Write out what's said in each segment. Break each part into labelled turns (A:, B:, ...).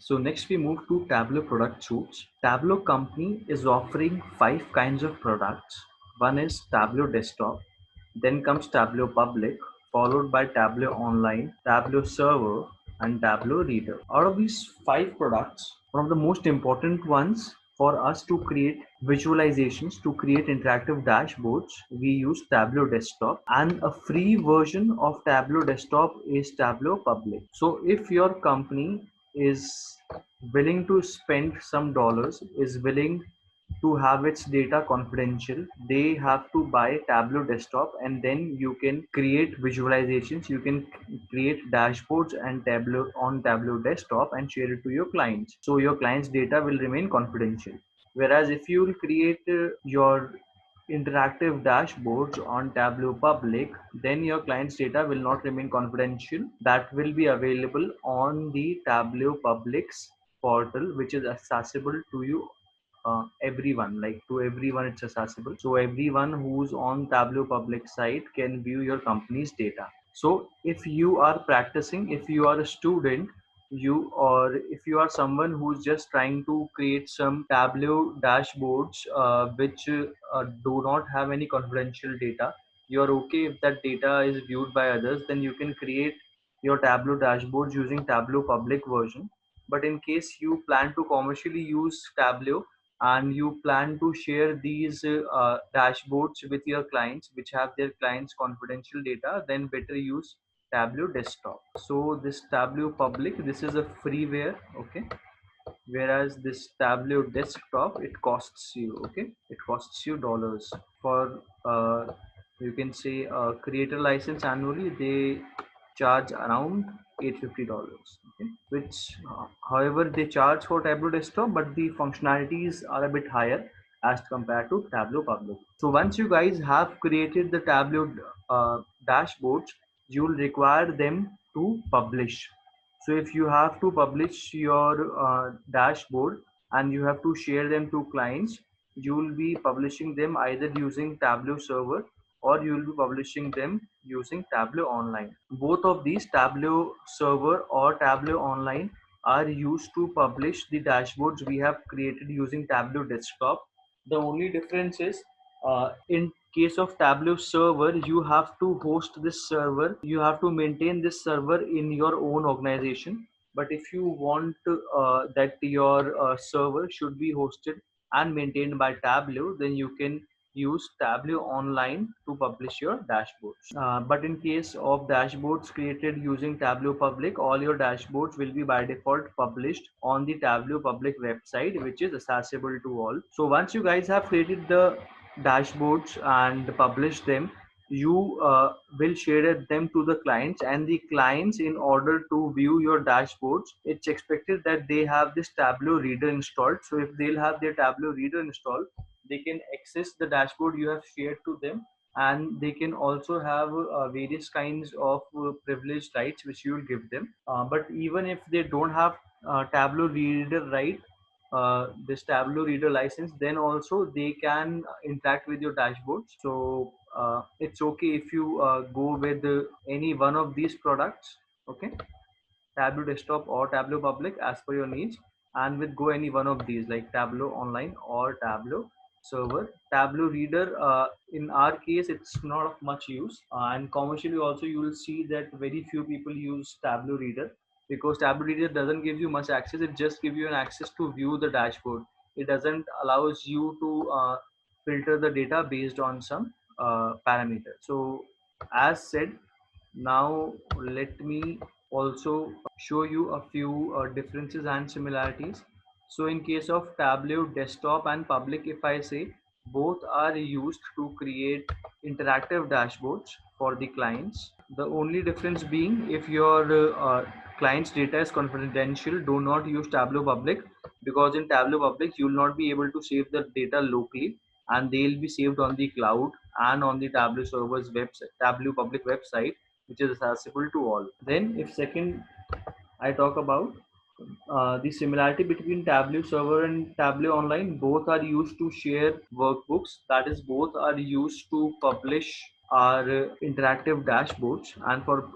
A: So next we move to Tableau product suites. Tableau company is offering 5 kinds of products. One is Tableau desktop, then comes Tableau public, followed by Tableau online, Tableau server, and Tableau reader. Out of these 5 products, one of the most important ones for us to create visualizations, to create interactive dashboards, we use Tableau desktop, and a free version of Tableau desktop is Tableau public. So if your company is willing to spend some dollars, is willing to have its data confidential, they have to buy Tableau desktop, and then you can create visualizations, you can create dashboards and Tableau on Tableau desktop and share it to your clients. So your clients' data will remain confidential. Whereas if you will create your interactive dashboards on Tableau public, then your client's data will not remain confidential. That will be available on the Tableau public's portal, which is accessible to you, everyone, like to everyone it's accessible. So everyone who's on Tableau public site can view your company's data. So if you are practicing, if you are a student, you or if you are someone who's just trying to create some Tableau dashboards which do not have any confidential data, you're okay if that data is viewed by others, then you can create your Tableau dashboards using Tableau public version. But in case you plan to commercially use Tableau and you plan to share these dashboards with your clients which have their clients confidential data, then better use Tableau desktop. So this Tableau public, this is a freeware, okay, whereas this Tableau desktop, it costs you, okay, it costs you dollars. For you can say creator license annually, they charge around $850, okay, which however they charge for Tableau desktop, but the functionalities are a bit higher as compared to Tableau public. So once you guys have created the Tableau dashboards, you'll require them to publish. So if you have to publish your dashboard and you have to share them to clients, you will be publishing them either using Tableau server or you will be publishing them using Tableau online. Both of these, Tableau server or Tableau online, are used to publish the dashboards we have created using Tableau desktop. The only difference is in case of Tableau server, you have to host this server, you have to maintain this server in your own organization. But if you want that your server should be hosted and maintained by Tableau, then you can use Tableau online to publish your dashboards. But in case of dashboards created using Tableau public, all your dashboards will be by default published on the Tableau public website, which is accessible to all. So once you guys have created the dashboards and publish them, you will share them to the clients, and the clients, in order to view your dashboards, it's expected that they have this Tableau reader installed. So if they'll have their Tableau reader installed, they can access the dashboard you have shared to them, and they can also have various kinds of privileged rights which you will give them. But even if they don't have Tableau reader right, this Tableau reader license, then also they can interact with your dashboards. So it's okay if you go with any one of these products, okay, Tableau desktop or Tableau public as per your needs, and with go any one of these like Tableau online or Tableau server. Tableau reader, in our case, it's not of much use, and commercially also you will see that very few people use Tableau reader, because Tableau reader doesn't give you much access. It just gives you an access to view the dashboard. It doesn't allows you to filter the data based on some parameter. So as said, now let me also show you a few differences and similarities. So in case of Tableau desktop and public, if I say, both are used to create interactive dashboards for the clients. The only difference being, if your client's data is confidential, do not use Tableau public, because in Tableau public you will not be able to save the data locally, and they'll be saved on the cloud and on the Tableau server's website, Tableau public website, which is accessible to all. Then if second I talk about the similarity between Tableau server and Tableau online, both are used to share workbooks. That is, both are used to publish our interactive dashboards, and for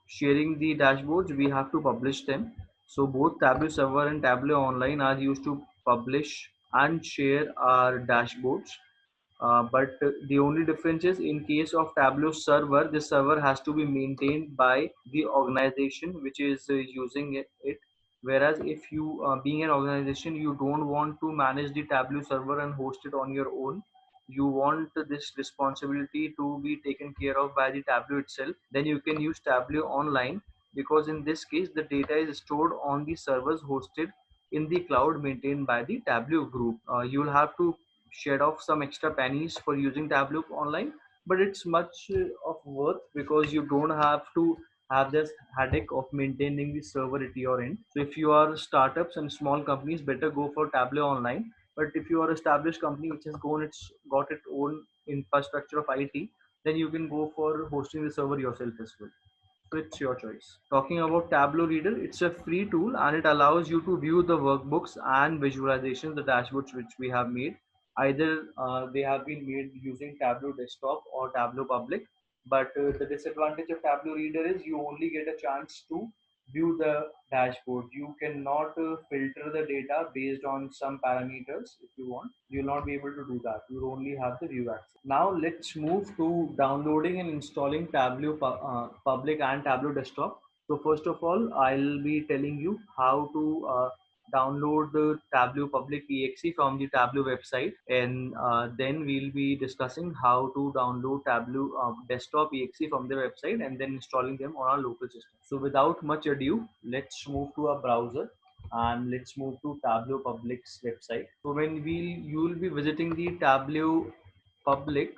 A: sharing the dashboards we have to publish them. So both Tableau Server and Tableau Online are used to publish and share our dashboards. But the only difference is in case of Tableau server, the server has to be maintained by the organization which is using it. Whereas if you, being an organization, you don't want to manage the Tableau server and host it on your own, you want this responsibility to be taken care of by the Tableau itself, then you can use Tableau Online, because in this case the data is stored on the servers hosted in the cloud maintained by the Tableau group. You'll have to shed off some extra pennies for using Tableau Online, but it's much of worth because you don't have to have this headache of maintaining the server at your end. So if you are startups and small companies, better go for Tableau Online. But if you are established company which has got its own infrastructure of IT, then you can go for hosting the server yourself as well. So it's your choice. Talking about Tableau Reader, it's a free tool and it allows you to view the workbooks and visualizations, the dashboards which we have made. Either they have been made using Tableau Desktop or Tableau Public. But the disadvantage of Tableau Reader is you only get a chance to view the dashboard. You cannot filter the data based on some parameters if you want. You'll not be able to do that. You only have the view access. Now let's move to downloading and installing Tableau Public and Tableau Desktop. So first of all, I'll be telling you how to download the Tableau Public exe from the Tableau website, and then we'll be discussing how to download Tableau Desktop exe from the website and then installing them on our local system. So without much ado, let's move to our browser and let's move to Tableau Public's website. So when you'll be visiting the Tableau Public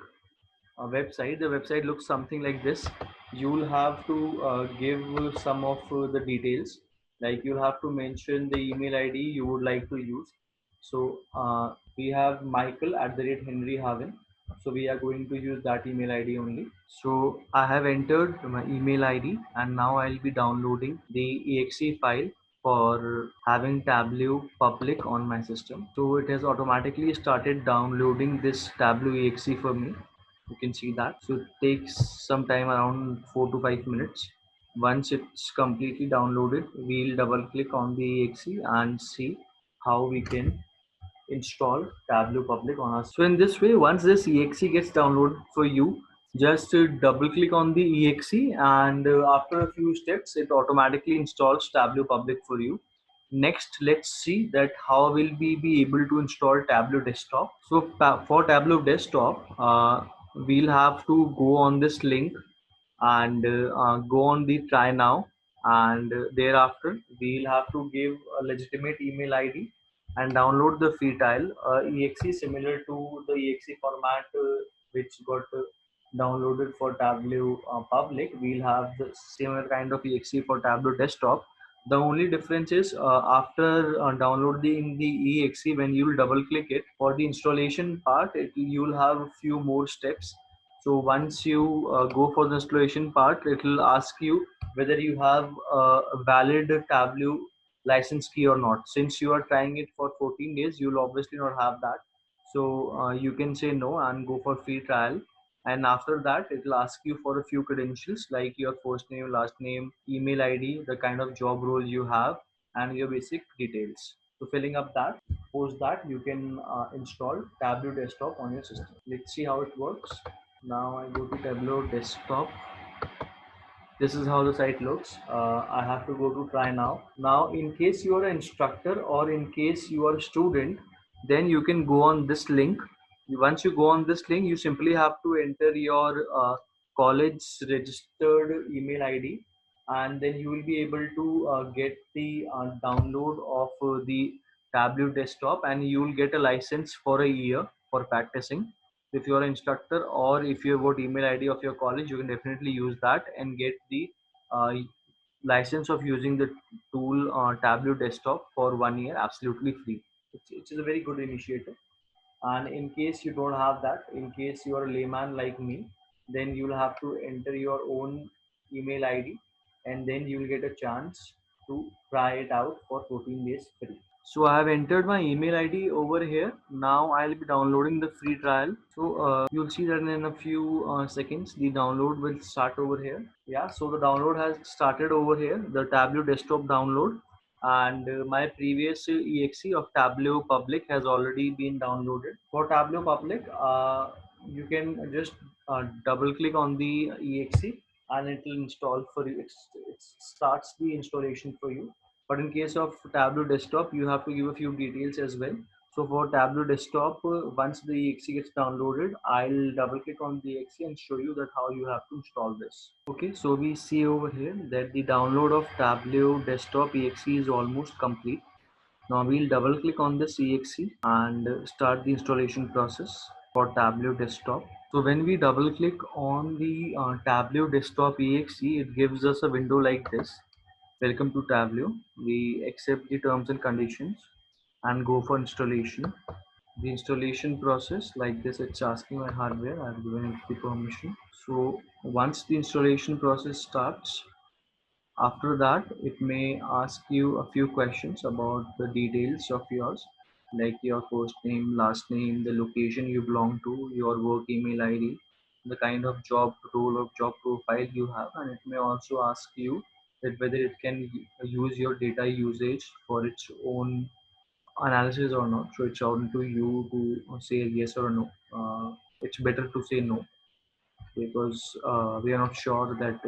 A: website, the website looks something like this. You'll have to give some of the details, like you'll have to mention the email ID you would like to use. So we have Michael at the rate Henry Harvin, so we are going to use that email ID only. So I have entered my email ID and now I'll be downloading the exe file for having Tableau Public on my system. So it has automatically started downloading this Tableau exe for me. You can see that. So it takes some time, around 4 to 5 minutes. Once it's completely downloaded, we'll double click on the exe and see how we can install Tableau Public on us. So in this way, once this exe gets downloaded for you, just double click on the exe, and after a few steps it automatically installs Tableau Public for you. Next, let's see that how will we be able to install Tableau Desktop. So for Tableau Desktop, we'll have to go on this link and go on the try now, and thereafter we'll have to give a legitimate email ID and download the free trial exe similar to the exe format which got downloaded for Tableau Public. We'll have the similar kind of exe for Tableau Desktop. The only difference is after downloading the exe, when you'll double click it for the installation part, you'll have a few more steps. So once you go for the installation part, it will ask you whether you have a valid Tableau license key or not. Since you are trying it for 14 days, you'll obviously not have that. So you can say no and go for free trial. And after that, it will ask you for a few credentials like your first name, last name, email ID, the kind of job role you have, and your basic details. So filling up that, post that, you can install Tableau Desktop on your system. Let's see how it works. Now I go to Tableau Desktop. This is how the site looks. I have to go to try now. Now, in case you are an instructor or in case you are a student, then you can go on this link. Once you go on this link, you simply have to enter your college registered email ID, and then you will be able to get the download of the Tableau Desktop, and you will get a license for a year for practicing. If you're an instructor or if you have got email ID of your college, you can definitely use that and get the uh, license of using the tool Tableau Desktop for 1 year absolutely free. It is a very good initiative. And in case you don't have that, in case you are a layman like me, then you'll have to enter your own email ID, and then you will get a chance to try it out for 14 days free. So I have entered my email ID over here. Now I'll be downloading the free trial. So you'll see that in a few seconds, the download will start over here. Yeah, so the download has started over here, the Tableau Desktop download. and my previous exe of Tableau public has already been downloaded. For Tableau public, you can just double click on the exe and it will install for you. It starts the installation for you. But in case of Tableau desktop, you have to give a few details as well. So for Tableau desktop, once the exe gets downloaded, I'll double click on the exe and show you that how you have to install this. Okay, so we see over here that the download of Tableau desktop exe is almost complete. Now we'll double click on this exe and start the installation process for Tableau desktop. So when we double click on the Tableau desktop exe, it gives us a window like this. Welcome to Tableau. We accept the terms and conditions and go for installation. The installation process like this, it's asking my hardware. I've given it the permission. So once the installation process starts, after that, it may ask you a few questions about the details of yours, like your first name, last name, the location you belong to, your work email ID, the kind of job role or job profile you have, and it may also ask you that whether it can use your data usage for its own analysis or not. So it's on to you to say yes or no. It's better to say no because we are not sure that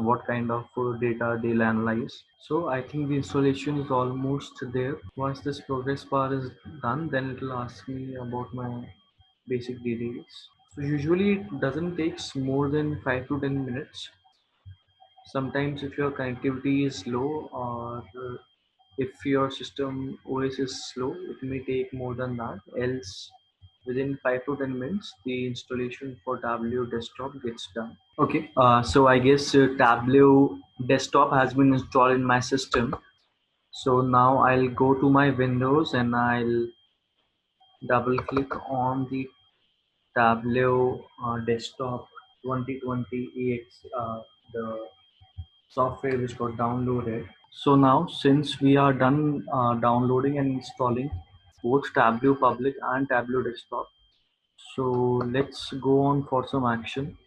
A: what kind of data they'll analyze. So I think the installation is almost there. Once this progress bar is done, then it will ask me about my basic details. So usually it doesn't take more than 5 to 10 minutes. Sometimes if your connectivity is low or if your system OS is slow, it may take more than that. Else, within 5 to 10 minutes, the installation for Tableau desktop gets done. Okay, so I guess Tableau desktop has been installed in my system. So now I'll go to my Windows and I'll double click on the Tableau desktop 2020 EX, the software which got downloaded. So now since we are done downloading and installing both Tableau public and Tableau desktop, so let's go on for some action.